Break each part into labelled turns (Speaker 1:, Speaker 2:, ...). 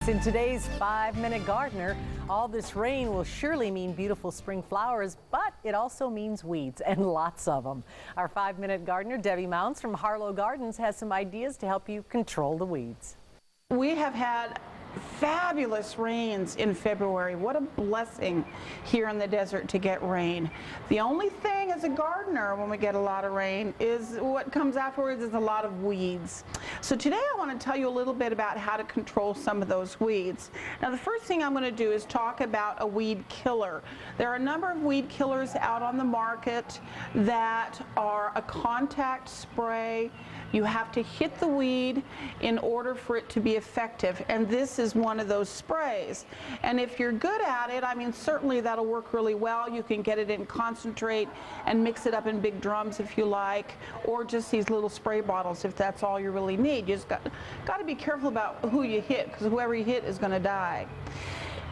Speaker 1: In today's 5-Minute Gardener, all this rain will surely mean beautiful spring flowers, but it also means weeds, and lots of them. Our 5-Minute Gardener, Debbie Mounds from Harlow Gardens, has some ideas to help you control the weeds.
Speaker 2: We have had fabulous rains in February. What a blessing here in the desert to get rain. The only thing as a gardener when we get a lot of rain is what comes afterwards is a lot of weeds. So today I want to tell you a little bit about how to control some of those weeds. Now the first thing I'm going to do is talk about a weed killer. There are a number of weed killers out on the market that are a contact spray. You have to hit the weed in order for it to be effective, and this is one of those sprays. And if you're good at it, I mean, certainly that'll work really well. You can get it in concentrate and mix it up in big drums if you like, or just these little spray bottles if that's all you really need. You just got to be careful about who you hit, because whoever you hit is going to die.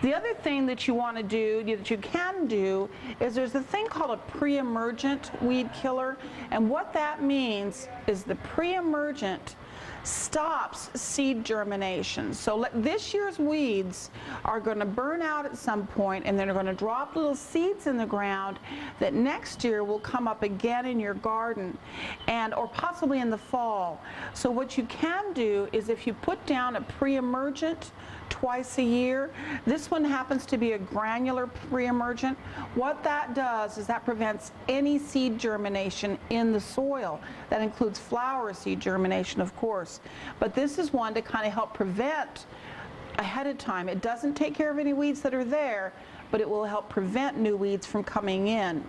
Speaker 2: The other thing that you want to do, that you can do, is there's a thing called a pre-emergent weed killer, and what that means is the pre-emergent stops seed germination. So this year's weeds are going to burn out at some point, and then they're going to drop little seeds in the ground that next year will come up again in your garden, or possibly in the fall. So what you can do is, if you put down a pre-emergent twice a year, this one happens to be a granular pre-emergent. What that does is that prevents any seed germination in the soil. That includes flower seed germination, of course. But this is one to kind of help prevent ahead of time. It doesn't take care of any weeds that are there, but it will help prevent new weeds from coming in.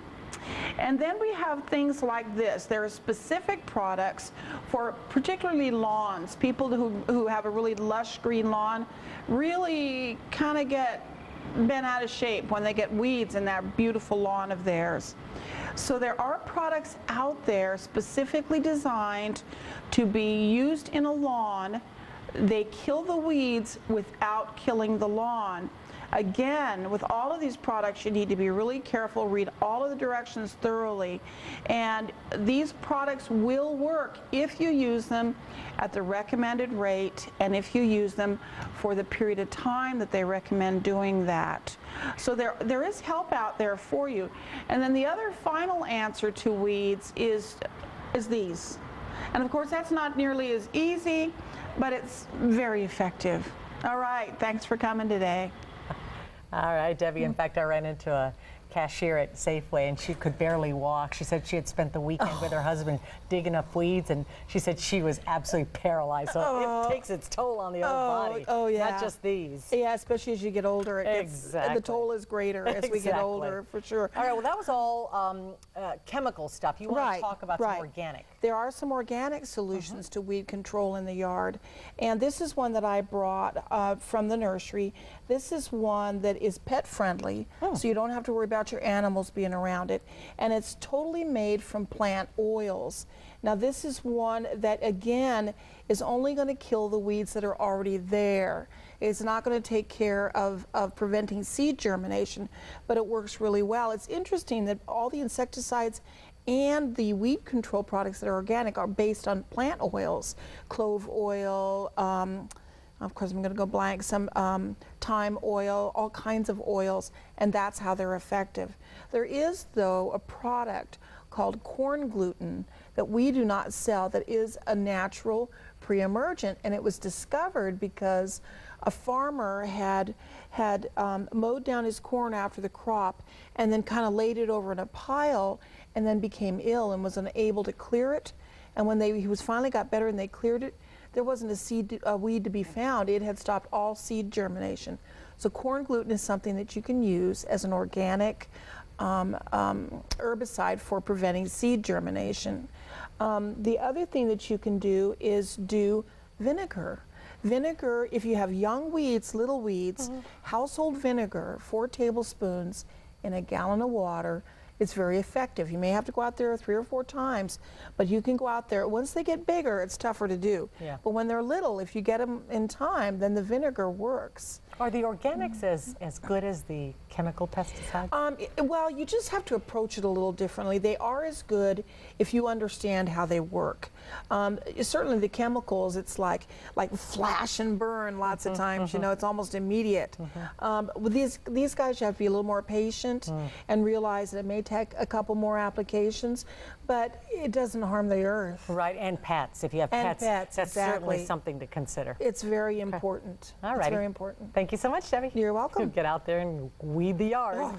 Speaker 2: And then we have things like this. There are specific products for particularly lawns. People who have a really lush green lawn really kind of get bent out of shape when they get weeds in that beautiful lawn of theirs. So there are products out there specifically designed to be used in a lawn. They kill the weeds without killing the lawn. Again, with all of these products, you need to be really careful, read all of the directions thoroughly, and these products will work if you use them at the recommended rate and if you use them for the period of time that they recommend doing that. So there is help out there for you. And then the other final answer to weeds is these. And of course, that's not nearly as easy, but it's very effective. All right, thanks for coming today.
Speaker 1: All right, Debbie. In fact, I ran into a cashier at Safeway, and she could barely walk. She said she had spent the weekend with her husband digging up weeds, and she said she was absolutely paralyzed. So it takes its toll on the old body.
Speaker 2: Oh, yeah.
Speaker 1: Not just these.
Speaker 2: Yeah, especially as you get older. The toll is greater as we get older, for sure.
Speaker 1: All right, well, that was all chemical stuff. You want to talk about some organic.
Speaker 2: There are some organic solutions to weed control in the yard, and this is one that I brought from the nursery. This is one that is pet friendly, so you don't have to worry about your animals being around it, and it's totally made from plant oils. Now this is one that again is only going to kill the weeds that are already there. It's not going to take care of preventing seed germination, but it works really well. It's interesting that all the insecticides and the weed control products that are organic are based on plant oils, clove oil, of course, I'm going to go blank, some thyme oil, all kinds of oils, and that's how they're effective. There is, though, a product called corn gluten that we do not sell that is a natural pre-emergent, and it was discovered because a farmer had mowed down his corn after the crop and then kind of laid it over in a pile and then became ill and was unable to clear it. And when he finally got better and they cleared it, there wasn't a weed to be found. It had stopped all seed germination. So corn gluten is something that you can use as an organic herbicide for preventing seed germination. The other thing that you can do is do vinegar. Vinegar, if you have young weeds, little weeds, household vinegar, 4 tablespoons in a gallon of water it's very effective. You may have to go out there 3 or 4 times, but you can go out there. Once they get bigger, it's tougher to do.
Speaker 1: Yeah.
Speaker 2: But when they're little, if you get them in time, then the vinegar works.
Speaker 1: Are the organics as good as the chemical pesticides?
Speaker 2: Well, you just have to approach it a little differently. They are as good if you understand how they work. Certainly the chemicals, it's like flash and burn lots of times, you know, it's almost immediate. With these guys, you have to be a little more patient and realize that it may take a couple more applications, but it doesn't harm the earth.
Speaker 1: Right, and pets. If you have pets, that's certainly something to consider.
Speaker 2: It's very important.
Speaker 1: All right.
Speaker 2: It's very important.
Speaker 1: Thank you so much, Debbie.
Speaker 2: You're welcome.
Speaker 1: Get out there and weed the yard.
Speaker 2: Oh,